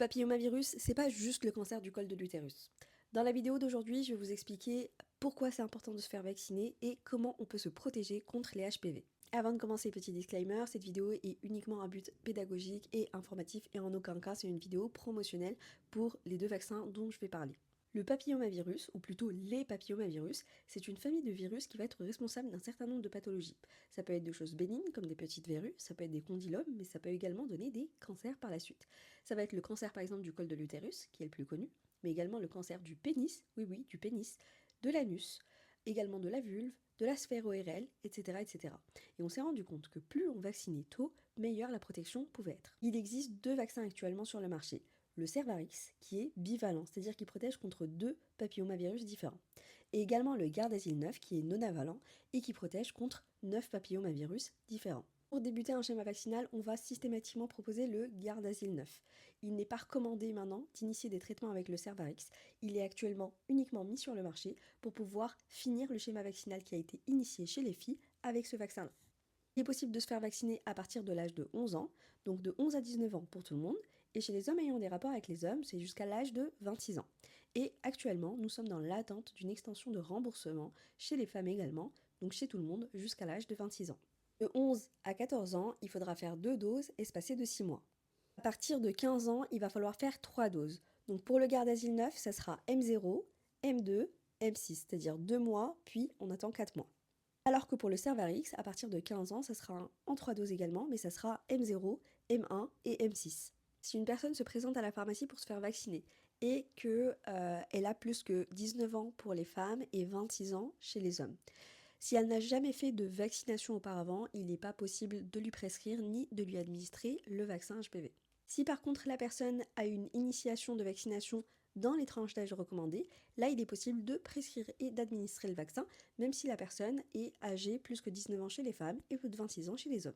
papillomavirus, c'est pas juste le cancer du col de l'utérus. Dans la vidéo d'aujourd'hui, je vais vous expliquer pourquoi c'est important de se faire vacciner et comment on peut se protéger contre les HPV. Avant de commencer, petit disclaimer, cette vidéo est uniquement à but pédagogique et informatif et en aucun cas c'est une vidéo promotionnelle pour les deux vaccins dont je vais parler. Le papillomavirus, ou plutôt les papillomavirus, c'est une famille de virus qui va être responsable d'un certain nombre de pathologies. Ça peut être de choses bénignes comme des petites verrues, ça peut être des condylomes, mais ça peut également donner des cancers par la suite. Ça va être le cancer par exemple du col de l'utérus, qui est le plus connu, mais également le cancer du pénis, oui, du pénis, de l'anus, également de la vulve, de la sphère ORL, etc., etc. Et on s'est rendu compte que plus on vaccinait tôt, meilleure la protection pouvait être. Il existe deux vaccins actuellement sur le marché. Le Cervarix, qui est bivalent, c'est-à-dire qu'il protège contre deux papillomavirus différents. Et également le Gardasil 9, qui est nonavalent et qui protège contre 9 papillomavirus différents. Pour débuter un schéma vaccinal, on va systématiquement proposer le Gardasil 9. Il n'est pas recommandé maintenant d'initier des traitements avec le Cervarix. Il est actuellement uniquement mis sur le marché pour pouvoir finir le schéma vaccinal qui a été initié chez les filles avec ce vaccin-là. Il est possible de se faire vacciner à partir de l'âge de 11 ans, donc de 11 à 19 ans pour tout le monde, et chez les hommes ayant des rapports avec les hommes, c'est jusqu'à l'âge de 26 ans. Et actuellement, nous sommes dans l'attente d'une extension de remboursement chez les femmes également, donc chez tout le monde, jusqu'à l'âge de 26 ans. De 11 à 14 ans, il faudra faire 2 doses espacées de 6 mois. À partir de 15 ans, il va falloir faire 3 doses. Donc pour le Gardasil 9, ça sera M0, M2, M6, c'est-à-dire 2 mois, puis on attend 4 mois. Alors que pour le Cervarix, à partir de 15 ans, ça sera en 3 doses également, mais ça sera M0, M1 et M6. Si une personne se présente à la pharmacie pour se faire vacciner et qu'elle a plus que 19 ans pour les femmes et 26 ans chez les hommes, si elle n'a jamais fait de vaccination auparavant, il n'est pas possible de lui prescrire ni de lui administrer le vaccin HPV. Si par contre la personne a une initiation de vaccination dans les tranches d'âge recommandées, là il est possible de prescrire et d'administrer le vaccin, même si la personne est âgée plus que 19 ans chez les femmes et plus de 26 ans chez les hommes.